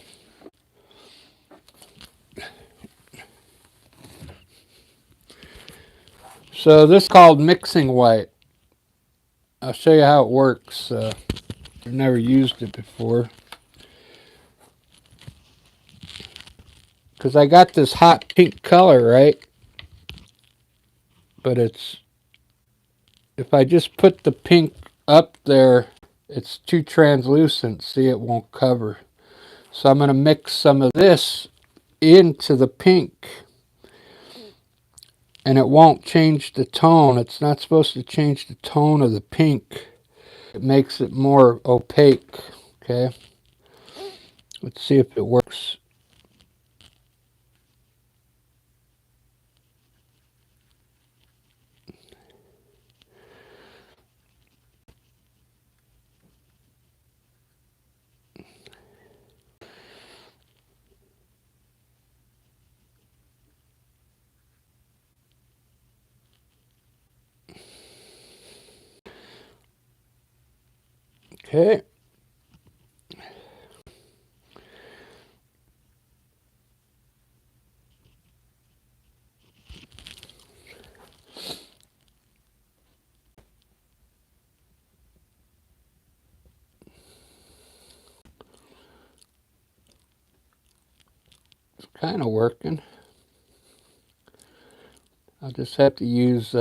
[SPEAKER 1] So this is called mixing white. I'll show you how it works. I've never used it before. Because I got this hot pink color, right? But it's, if I just put the pink up there, it's too translucent. See, it won't cover. So I'm going to mix some of this into the pink. And it won't change the tone. It's not supposed to change the tone of the pink. It makes it more opaque. Okay. Let's see if it works. Okay. It's kind of working. I'll just have to use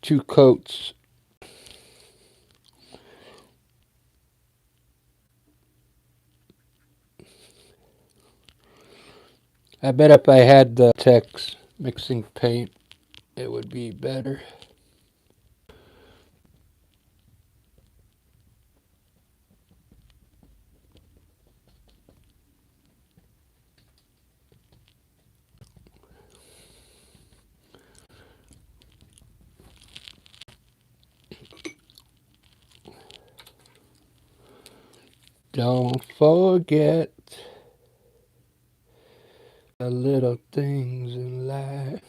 [SPEAKER 1] 2 coats. I bet if I had the Tex mixing paint, it would be better. Don't forget the little things in life.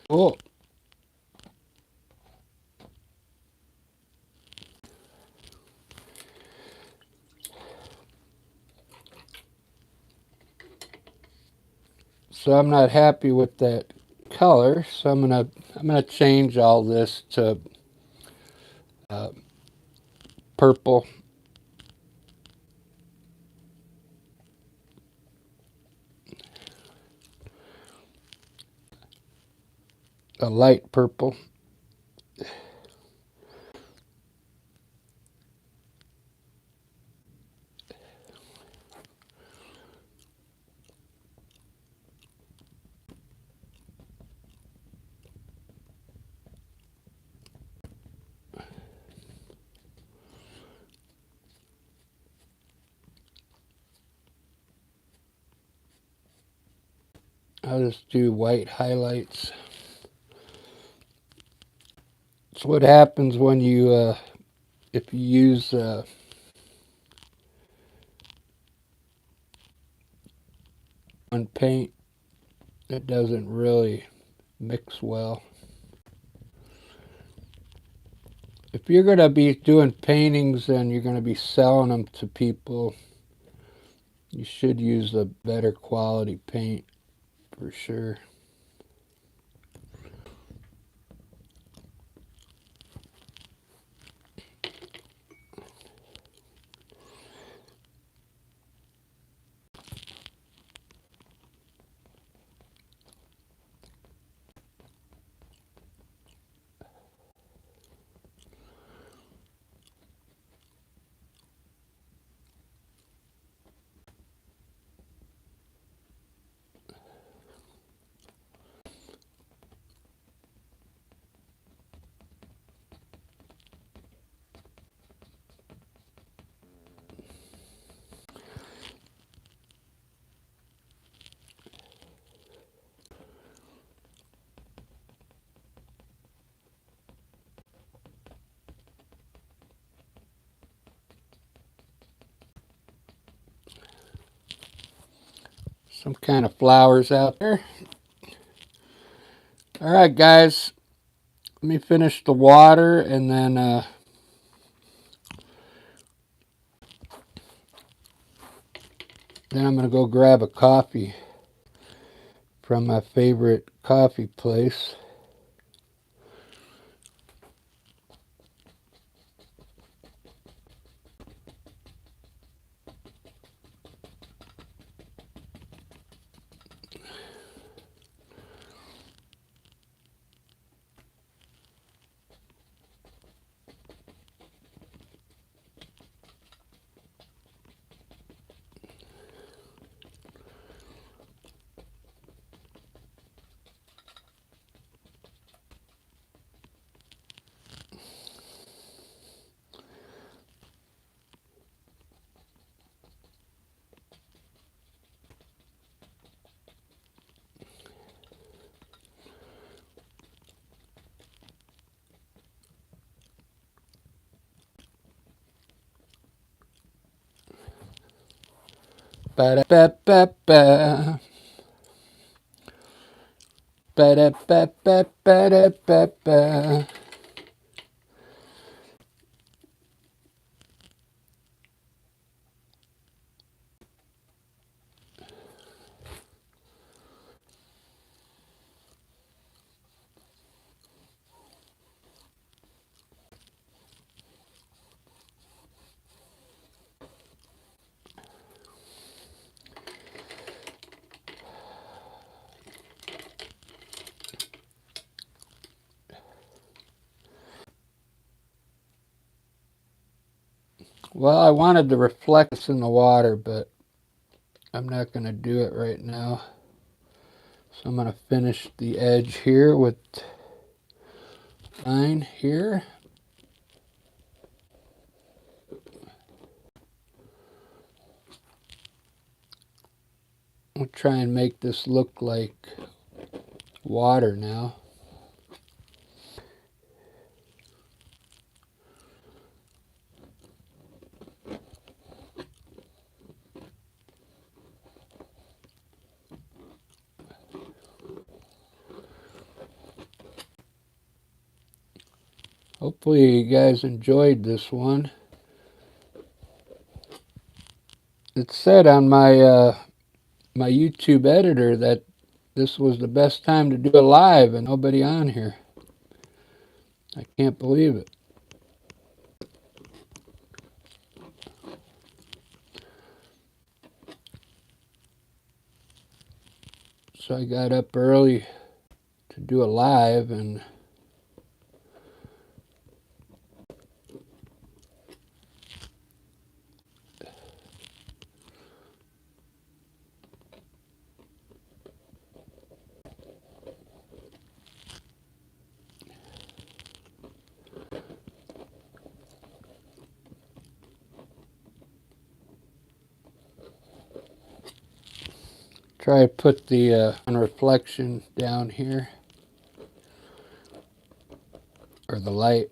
[SPEAKER 1] Cool. So I'm not happy with that color, so I'm gonna change all this to uh, purple. A light purple. I'll just do white highlights. It's what happens when you, if you use one paint, it doesn't really mix well. If you're going to be doing paintings and you're going to be selling them to people, you should use a better quality paint for sure. Some kind of flowers out there. All right, guys. Let me finish the water and then I'm going to go grab a coffee from my favorite coffee place. Ba-da-ba-ba-ba. Ba-da-ba-ba-ba-da-ba-ba. Well, I wanted to reflect this in the water, but I'm not going to do it right now. So I'm going to finish the edge here with line here. We'll try and make this look like water now. Hopefully you guys enjoyed this one. It said on my my YouTube editor that this was the best time to do a live and nobody on here. I can't believe it. So I got up early to do a live and try to put the reflection down here, or the light.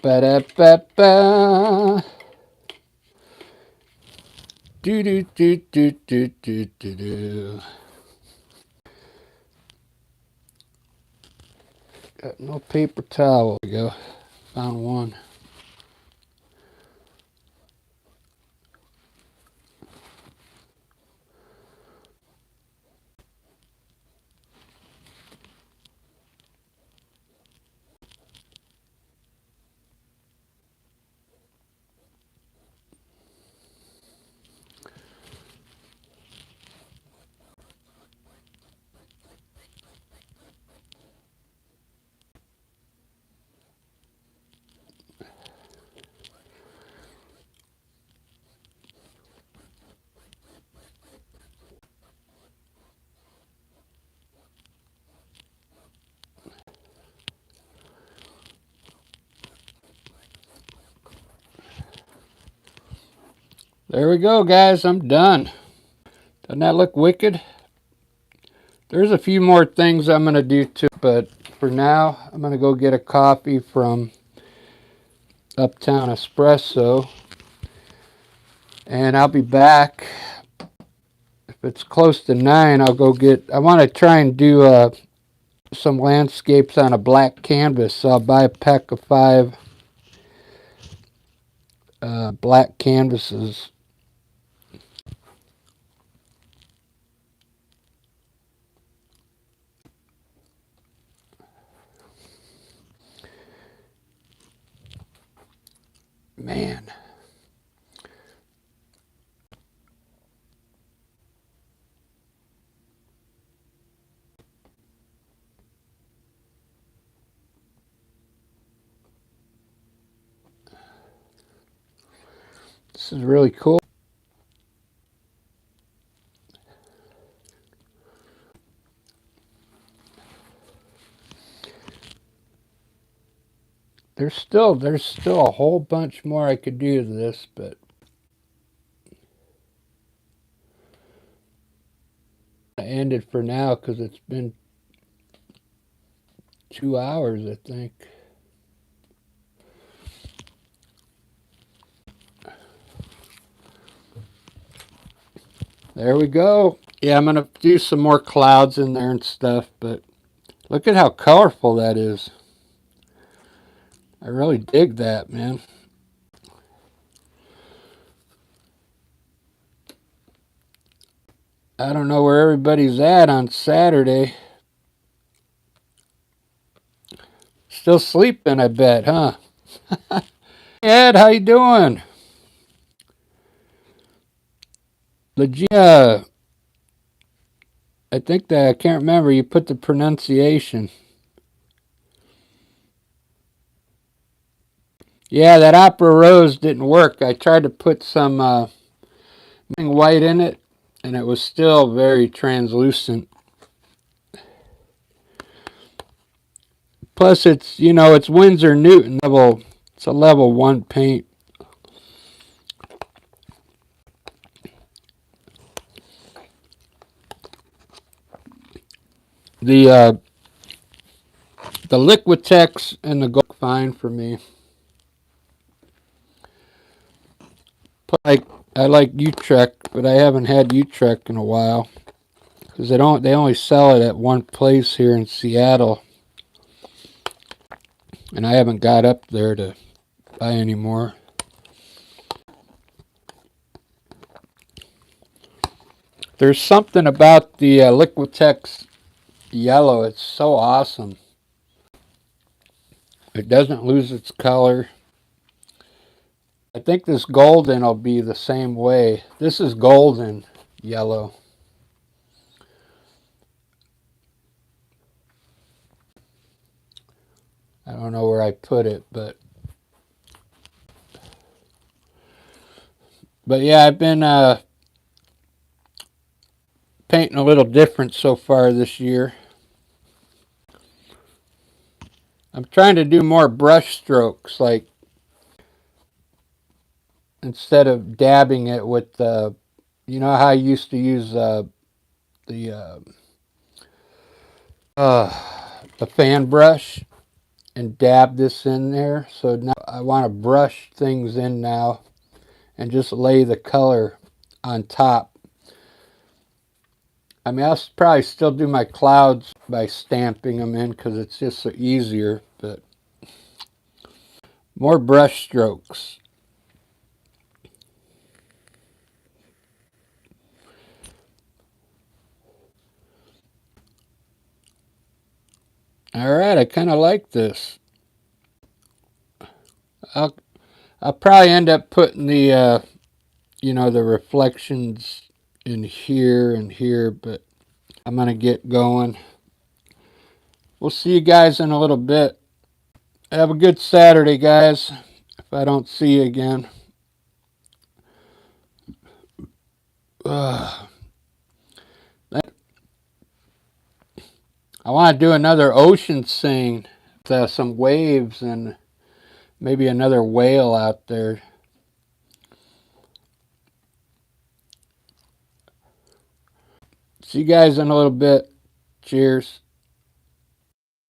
[SPEAKER 1] Ba-da-ba-ba. Do-do-do-do-do-do-do-do. Got no paper towel. There we go. Found one. There we go, guys. I'm done. Doesn't that look wicked? There's a few more things I'm going to do too, but for now, I'm going to go get a coffee from Uptown Espresso, and I'll be back. If it's close to 9, I'll go get, I want to try and do some landscapes on a black canvas, so I'll buy a pack of 5 black canvases. Man. This is really cool. There's still a whole bunch more I could do to this, but I ended for now because it's been 2 hours, I think. There we go. Yeah, I'm going to do some more clouds in there and stuff, but look at how colorful that is. I really dig that, man. I don't know where everybody's at on Saturday. Still sleeping, I bet, huh? Ed, how you doing? Legia, I think that I can't remember. You put the pronunciation. Yeah, that Opera Rose didn't work. I tried to put some white in it, and it was still very translucent. Plus, it's it's Winsor Newton level. It's a level 1 paint. The Liquitex and the gold fine for me. I like Utrecht, but I haven't had Utrecht in a while because they only sell it at one place here in Seattle, and I haven't got up there to buy any more. There's something about the Liquitex yellow. It's so awesome. It doesn't lose its color. I think this golden will be the same way. This is golden yellow. I don't know where I put it, but yeah, I've been painting a little different so far this year. I'm trying to do more brush strokes, like instead of dabbing it with you know how I used to use the fan brush and dab this in there. So now I want to brush things in now and just lay the color on top. I mean, I'll probably still do my clouds by stamping them in because it's just so easier, but more brush strokes. All right, I kind of like this. I'll probably end up putting the the reflections in here and here, but I'm gonna get going. We'll see you guys in a little bit. Have a good Saturday, guys. If I don't see you again. I want to do another ocean scene with some waves and maybe another whale out there. See you guys in a little bit. Cheers.